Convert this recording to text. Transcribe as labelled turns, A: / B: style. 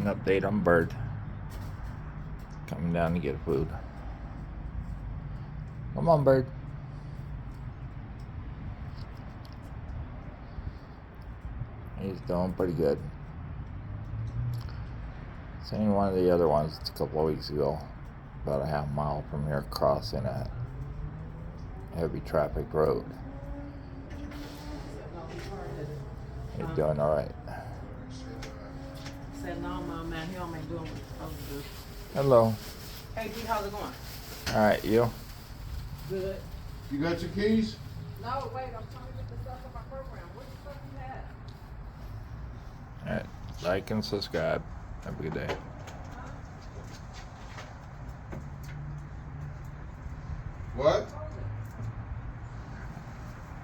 A: update on Bird. Coming down to get food. Come on, Bird. He's doing pretty good. Seen one of the other ones a couple of weeks ago, about a half mile from here, crossing a heavy traffic road. He's doing all right.
B: Said no, Mom, man, he don't make doing what he's supposed to do.
A: Hello.
B: Hey, G, how's it going?
A: All right, you?
B: Good.
C: You got your keys?
B: No, wait, I'm trying to get the stuff on my program. What the stuff you have?
A: All right. Like and subscribe. Have a good day.